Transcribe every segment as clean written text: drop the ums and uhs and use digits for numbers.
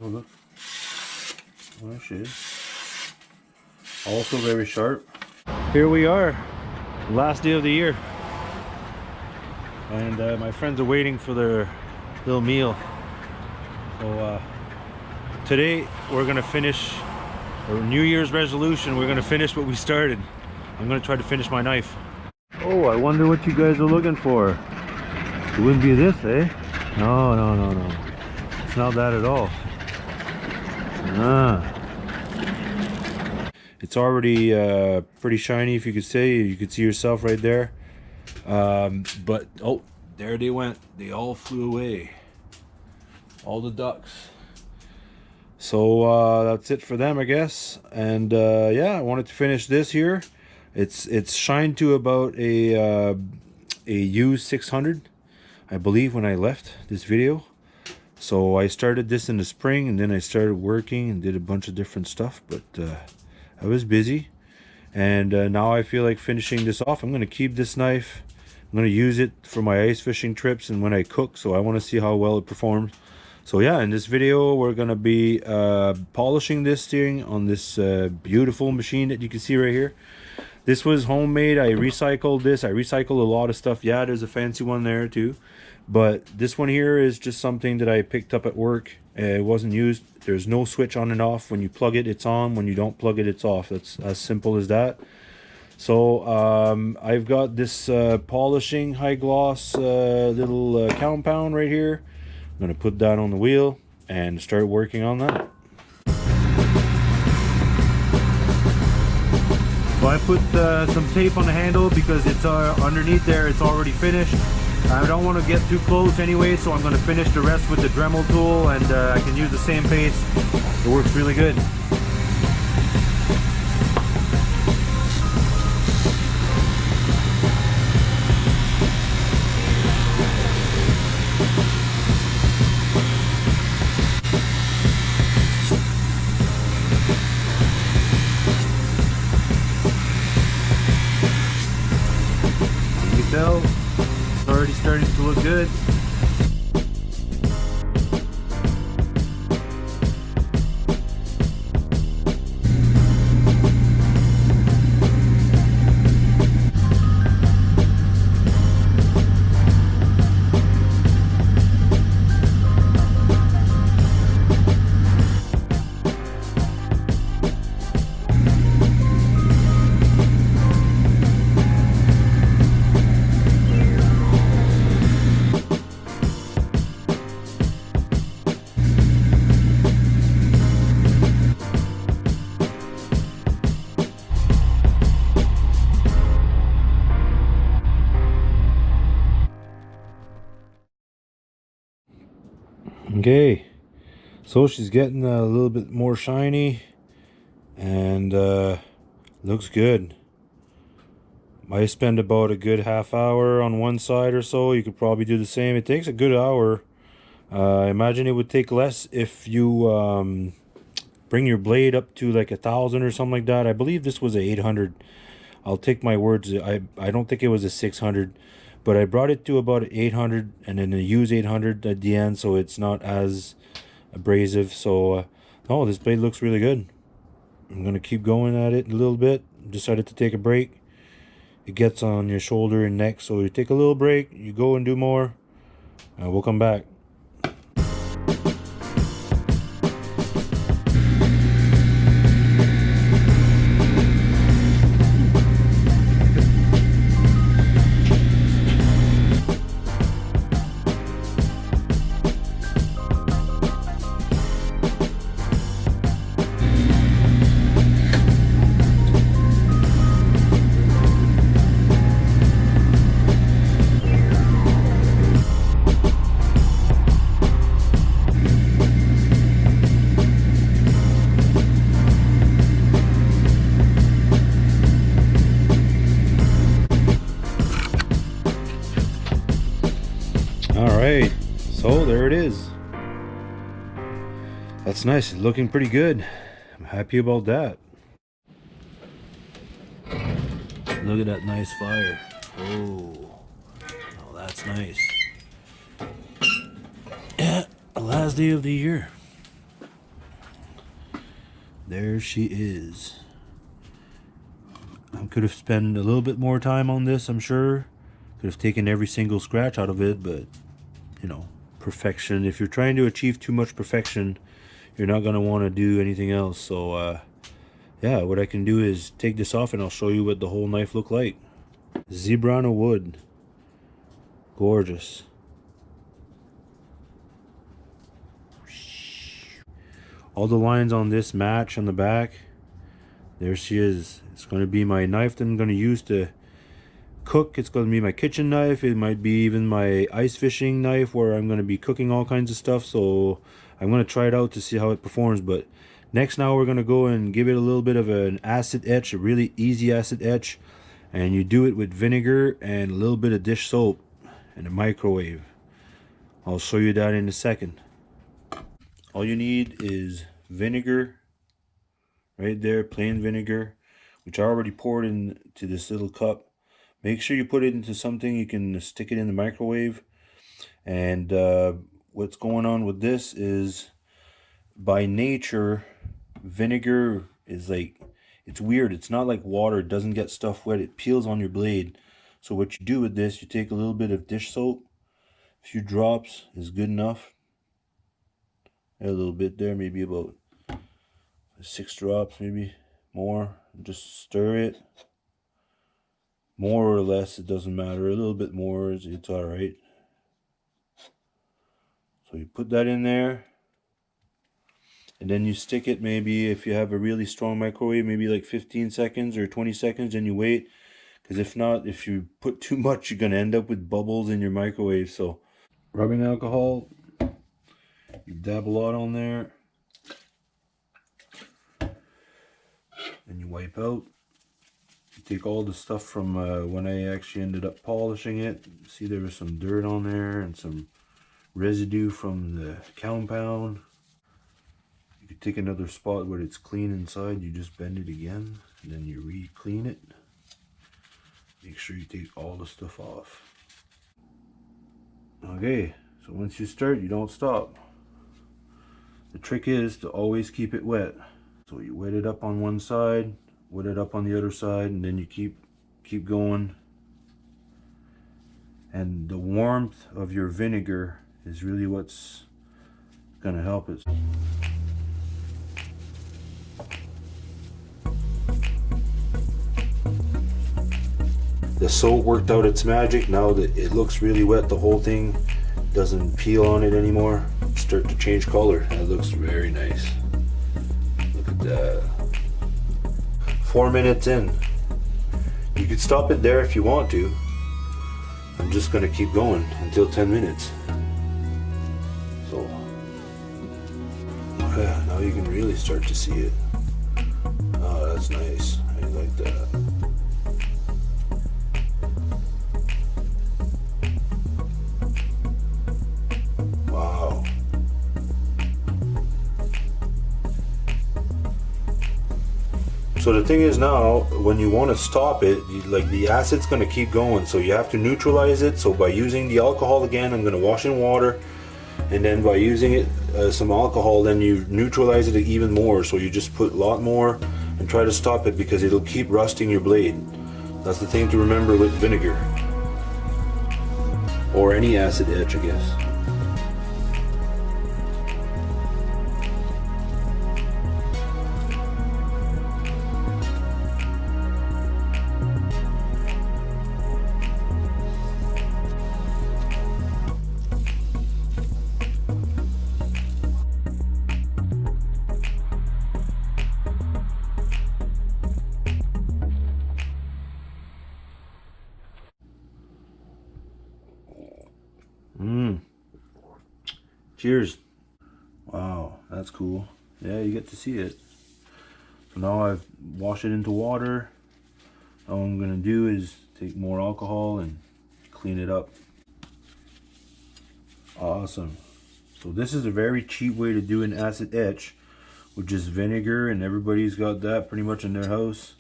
Oh look, oh shit. Also very sharp. Here we are, last day of the year, and my friends are waiting for their little meal. So today we're gonna finish our New Year's resolution. We're gonna finish what we started. I'm gonna try to finish my knife. Oh, I wonder what you guys are looking for. It wouldn't be this, eh? No. It's not that at all. It's already pretty shiny, if you could say. You could see yourself right there. But oh, there they went. They all flew away. All the ducks. So that's it for them, I guess. And yeah, I wanted to finish this here. It's shined to about a U600, I believe, when I left this video. So I started this in the spring, and then I started working and did a bunch of different stuff, but I was busy. And now I feel like finishing this off. I'm going to keep this knife. I'm going to use it for my ice fishing trips and when I cook, so I want to see how well it performs. So yeah, in this video we're going to be polishing this thing on this beautiful machine that you can see right here. This was homemade. I recycled this. I recycled a lot of stuff. Yeah, there's a fancy one there too. But this one here is just something that I picked up at work. It wasn't used. There's no switch on and off. When you plug it, it's on. When you don't plug it, it's off. That's as simple as that. So I've got this polishing high gloss little compound right here. I'm going to put that on the wheel and start working on that. So I put some tape on the handle because it's underneath there. It's already finished. I don't want to get too close anyway, so I'm going to finish the rest with the Dremel tool, and I can use the same paste. It works really good. You can tell it's already starting to look good. Okay, so she's getting a little bit more shiny and looks good. I spend about a good half hour on one side or so. You could probably do the same. It takes a good hour. I imagine it would take less if you bring your blade up to like 1,000 or something like that. I believe this was a 800. I'll take my words. I don't think it was a 600, but I brought it to about 800 and then I use 800 at the end, so it's not as abrasive. So oh, this blade looks really good. I'm gonna keep going at it a little bit. Decided to take a break. It gets on your shoulder and neck, so you take a little break, you go and do more, and we'll come back. Alright, so there it is. That's nice. It's looking pretty good. I'm happy about that. Look at that nice fire. Oh, that's nice. Yeah, last day of the year. There she is. I could have spent a little bit more time on this, I'm sure. Could have taken every single scratch out of it, but you know, perfection. If you're trying to achieve too much perfection, you're not gonna want to do anything else. So yeah, what I can do is take this off and I'll show you what the whole knife look like. Zebrano wood. Gorgeous. All the lines on this match on the back. There she is. It's going to be my knife that I'm going to use to cook. It's going to be my kitchen knife. It might be even my ice fishing knife where I'm going to be cooking all kinds of stuff. So I'm going to try it out to see how it performs. But next, now we're going to go and give it a little bit of an acid etch, a really easy acid etch. And you do it with vinegar and a little bit of dish soap in a microwave. I'll show you that in a second. All you need is vinegar, right there, plain vinegar, which I already poured into this little cup. Make sure you put it into something you can stick it in the microwave. And what's going on with this is, by nature, vinegar is like, it's weird. It's not like water. It doesn't get stuff wet. It peels on your blade. So what you do with this, you take a little bit of dish soap. A few drops is good enough. A little bit there, maybe about 6 drops, maybe more. Just stir it. More or less, it doesn't matter. A little bit more, it's all right. So you put that in there, and then you stick it, maybe if you have a really strong microwave, maybe like 15 seconds or 20 seconds, and you wait. Because if not, if you put too much, you're gonna end up with bubbles in your microwave. So rubbing alcohol, you dab a lot on there, and you wipe out. You take all the stuff from when I actually ended up polishing it. See, there was some dirt on there and some residue from the compound. You could take another spot where it's clean inside, you just bend it again, and then you re-clean it. Make sure you take all the stuff off. Okay, so once you start, you don't stop. The trick is to always keep it wet. So you wet it up on one side, wet it up on the other side, and then you keep going. And the warmth of your vinegar is really what's gonna help it. The soap worked out its magic. Now that it looks really wet, the whole thing doesn't peel on it anymore. Start to change color. That looks very nice. Look at that. 4 minutes in. You could stop it there if you want to. I'm just gonna keep going until 10 minutes. So yeah, now you can really start to see it. Oh, that's nice. I like that. Wow. So the thing is, now when you want to stop it, like the acid's going to keep going, so you have to neutralize it. So by using the alcohol again, I'm going to wash in water, and then by using it some alcohol, then you neutralize it even more. So you just put a lot more and try to stop it, because it'll keep rusting your blade. That's the thing to remember with vinegar, or any acid etch, I guess. Cheers. Wow, that's cool. Yeah, you get to see it. So now I've washed it into water. All I'm gonna do is take more alcohol and clean it up. Awesome. So this is a very cheap way to do an acid etch, with just vinegar, and everybody's got that pretty much in their house.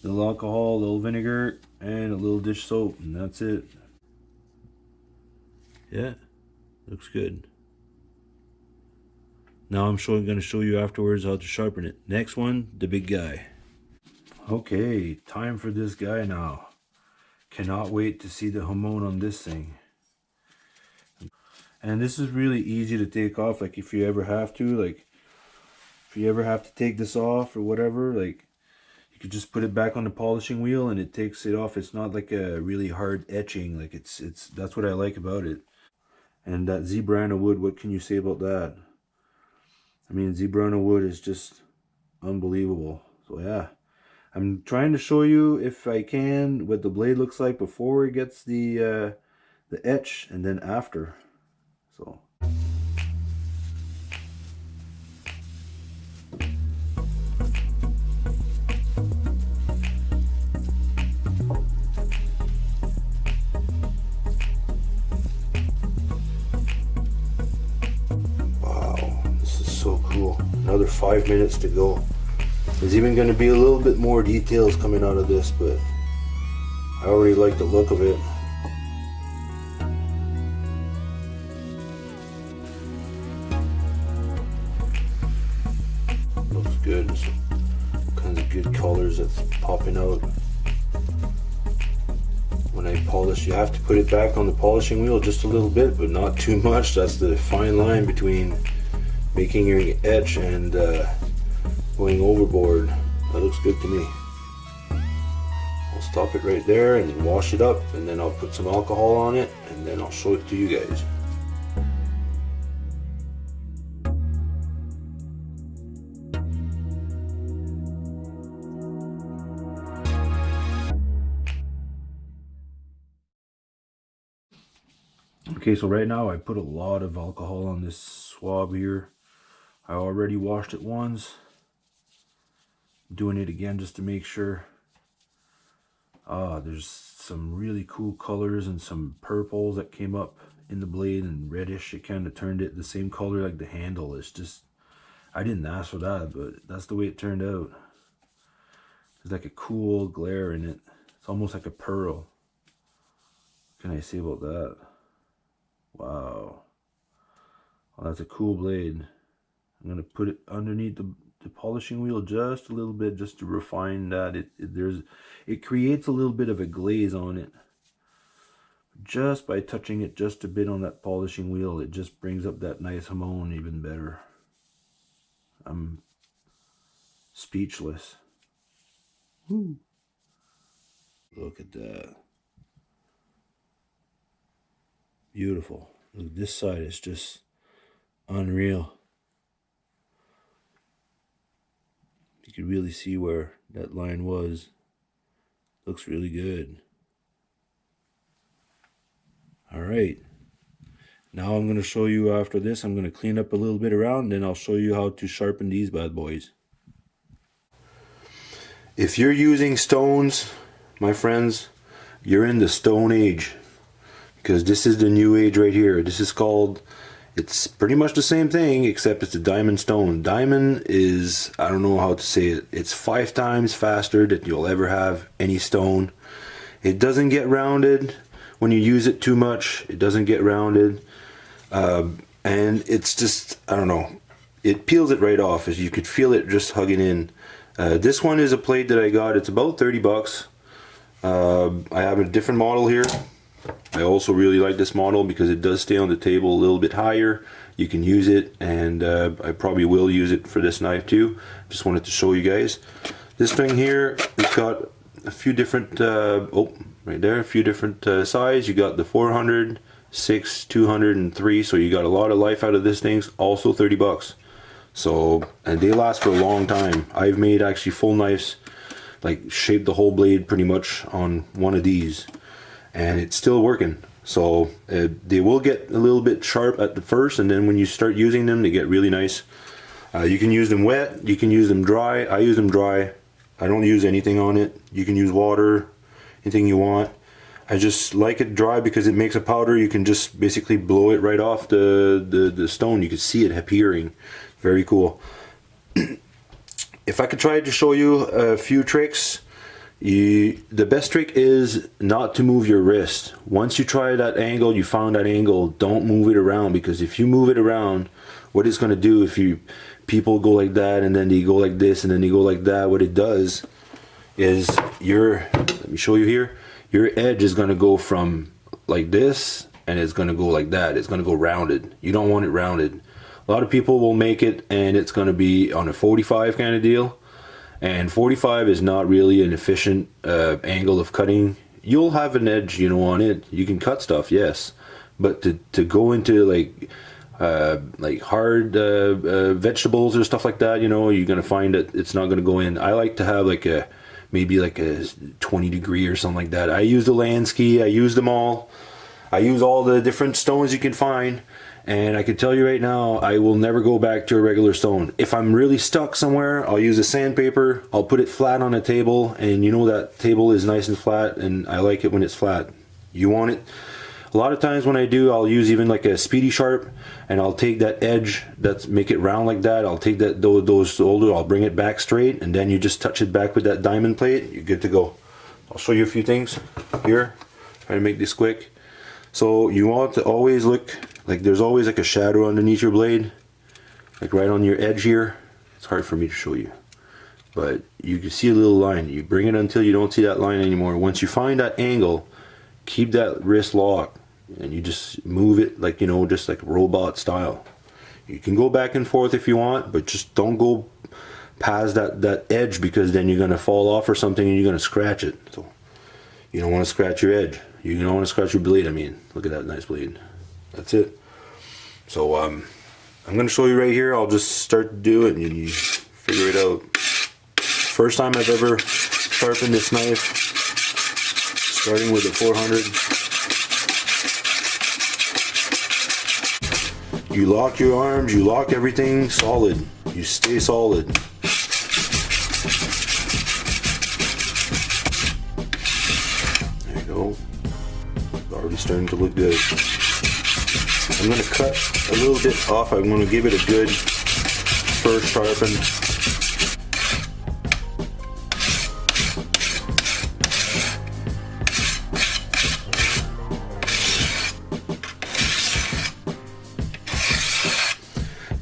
A little alcohol, a little vinegar, and a little dish soap, and that's it. Yeah, looks good. Now I'm going to show you afterwards how to sharpen it. Next one, the big guy. Okay, time for this guy now. Cannot wait to see the hamon on this thing. And this is really easy to take off, like if you ever have to, like if you ever have to take this off or whatever, like you could just put it back on the polishing wheel and it takes it off. It's not like a really hard etching, like it's that's what I like about it. And that Zebrana wood, what can you say about that? I mean, Zebrana wood is just unbelievable. So yeah, I'm trying to show you, if I can, what the blade looks like before it gets the etch and then after. So wow, this is so cool. Another 5 minutes to go. There's even going to be a little bit more details coming out of this, but I already like the look of it. Looks good. There's all kinds of good colors that's popping out. When I polish, you have to put it back on the polishing wheel just a little bit, but not too much. That's the fine line between making your etch and going overboard. That looks good to me. I'll stop it right there and then wash it up, and then I'll put some alcohol on it, and then I'll show it to you guys. Okay, so right now I put a lot of alcohol on this swab here. I already washed it once. I'm doing it again just to make sure. There's some really cool colors and some purples that came up in the blade, and reddish. It kind of turned it the same color like the handle. It's just, I didn't ask for that, but that's the way it turned out. There's like a cool glare in it. It's almost like a pearl. What can I say about that? Wow. Well, that's a cool blade. I'm going to put it underneath the polishing wheel just a little bit, just to refine that. It creates a little bit of a glaze on it. Just by touching it just a bit on that polishing wheel, it just brings up that nice hamon even better. I'm speechless. Woo. Look at that. Beautiful. Look, this side is just unreal. You can really see where that line was. Looks really good. All right. Now I'm going to show you after this. I'm going to clean up a little bit around, then I'll show you how to sharpen these bad boys. If you're using stones, my friends, you're in the stone age. Because this is the new age right here. This is called, it's pretty much the same thing, except it's a diamond stone. Diamond is, I don't know how to say it, it's 5 times faster than you'll ever have any stone. It doesn't get rounded when you use it too much. It doesn't get rounded. And it's just, I don't know, it peels it right off, as you could feel it just hugging in. This one is a plate that I got. It's about 30 bucks. I have a different model here. I also really like this model because it does stay on the table a little bit higher. You can use it, and I probably will use it for this knife too. Just wanted to show you guys. This thing here, it's got a few different, oh, right there, a few different size. You got the 400, 6, 200, and 3. So you got a lot of life out of this thing. Also 30 bucks. So, and they last for a long time. I've made actually full knives, like shaped the whole blade pretty much on one of these, and it's still working. So they will get a little bit sharp at the first, and then when you start using them, they get really nice. You can use them wet, you can use them dry. I use them dry. I don't use anything on it. You can use water, anything you want. I just like it dry because it makes a powder. You can just basically blow it right off the stone. You can see it appearing. Very cool. If I could try to show you a few tricks, the best trick is not to move your wrist. Once you try that angle, you found that angle, don't move it around, because if you move it around what it's going to do if people go like that and then they go like this and then they go like that, what it does is let me show you here, your edge is going to go from like this and it's going to go like that. It's going to go rounded. You don't want it rounded. A lot of people will make it and it's going to be on a 45 kind of deal, and 45 is not really an efficient angle of cutting. You'll have an edge, you know, on it. You can cut stuff, yes, but to go into like hard vegetables or stuff like that, you know, you're gonna find that it's not gonna go in. I like to have like maybe like a 20 degree or something like that. I use the Lansky, I use them all. I use all the different stones you can find, and I can tell you right now, I will never go back to a regular stone. If I'm really stuck somewhere, I'll use a sandpaper, I'll put it flat on a table, and you know that table is nice and flat, and I like it when it's flat. You want it. A lot of times when I do, I'll use even like a speedy sharp, and I'll take that edge, make it round like that, I'll take those shoulders, I'll bring it back straight, and then you just touch it back with that diamond plate, you're good to go. I'll show you a few things here, try to make this quick. So you want to always look like there's always like a shadow underneath your blade, like right on your edge here. It's hard for me to show you, but you can see a little line. You bring it until you don't see that line anymore. Once you find that angle, keep that wrist locked and you just move it like, you know, just like robot style. You can go back and forth if you want, but just don't go past that edge, because then you're going to fall off or something and you're going to scratch it. So you don't want to scratch your edge. You don't want to scratch your blade. I mean, look at that nice blade. That's it. So I'm going to show you right here. I'll just start to do it and you figure it out. First time I've ever sharpened this knife, starting with a 400. You lock your arms, you lock everything solid. You stay solid. There you go. Already starting to look good. I'm going to cut a little bit off. I'm going to give it a good first sharpen.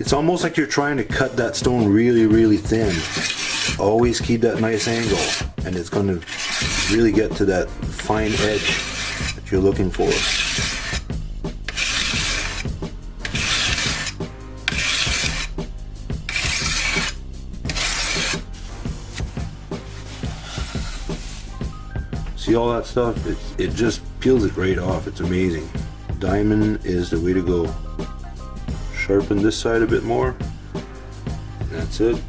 It's almost like you're trying to cut that stone really, really thin. Always keep that nice angle, and it's going to really get to that fine edge that you're looking for. See all that stuff? It just peels it right off. It's amazing. Diamond is the way to go. Sharpen this side a bit more. That's it.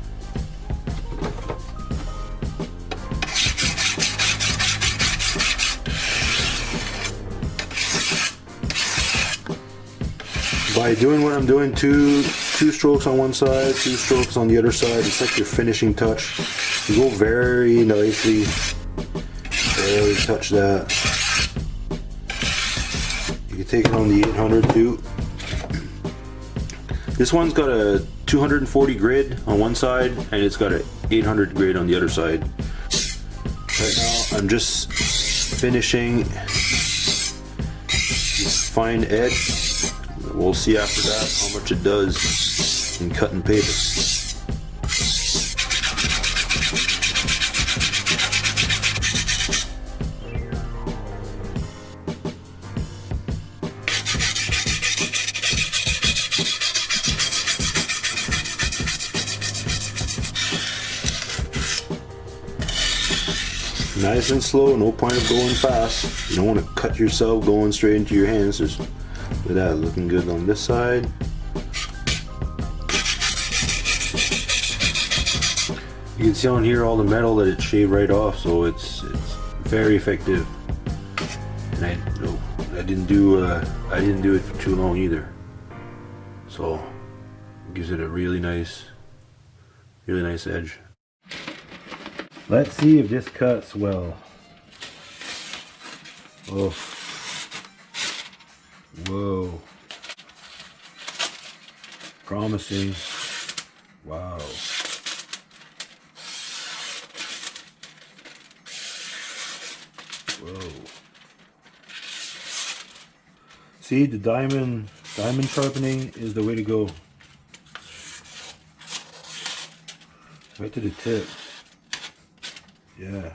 By doing what I'm doing, two strokes on one side, 2 strokes on the other side, it's like your finishing touch. You go very nicely, barely touch that. You can take it on the 800 too. This one's got a 240 grid on one side and it's got an 800 grid on the other side. Right now I'm just finishing this fine edge. We'll see after that how much it does in cutting paper. Nice and slow, no point of going fast. You don't want to cut yourself going straight into your hands. Just look at that, looking good on this side. You can see on here all the metal that it shaved right off, so it's very effective. And I didn't do it for too long either. So it gives it a really nice edge. Let's see if this cuts well. Oh. Whoa. Promising. Wow. Whoa. See, the diamond sharpening is the way to go. Right to the tip. Yeah.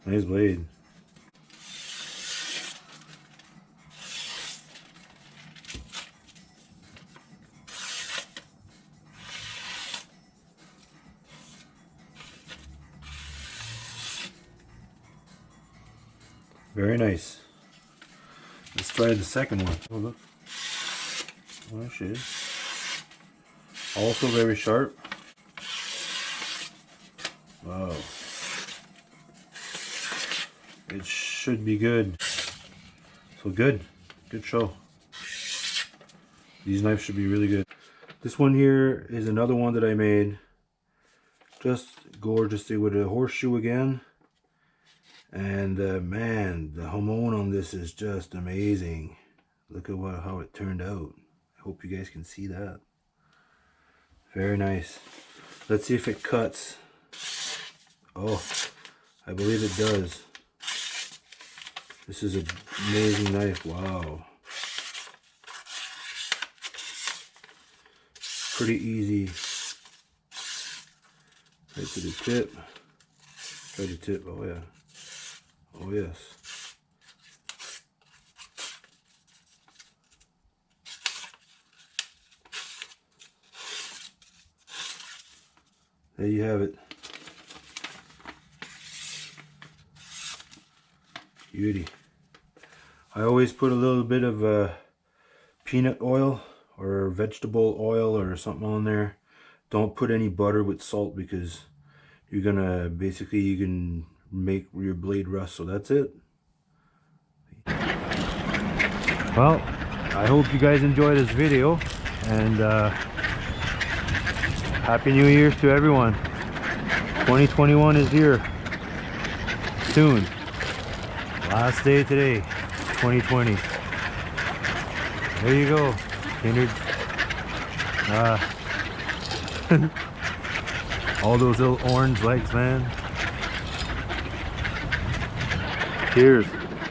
Nice blade. Very nice. Let's try the second one. Oh, look. Oh, there she is. Also very sharp. Wow. It should be good. So good. Good show. These knives should be really good. This one here is another one that I made. Just gorgeous with a horseshoe again. And man, the hamon on this is just amazing. Look at how it turned out. I hope you guys can see that. Very nice. Let's see if it cuts. Oh, I believe it does. This is an amazing knife. Wow. Pretty easy. Right to the tip. Try the tip. Oh yeah. Oh yes. There you have it. Beauty. I always put a little bit of peanut oil or vegetable oil or something on there. Don't put any butter with salt because you're gonna basically you can make your blade rust. So that's it. Well, I hope you guys enjoyed this video, and Happy New Year's to everyone. 2021 is here soon. Last day today, 2020. There you go, Kindred. All those little orange lights, man. Cheers.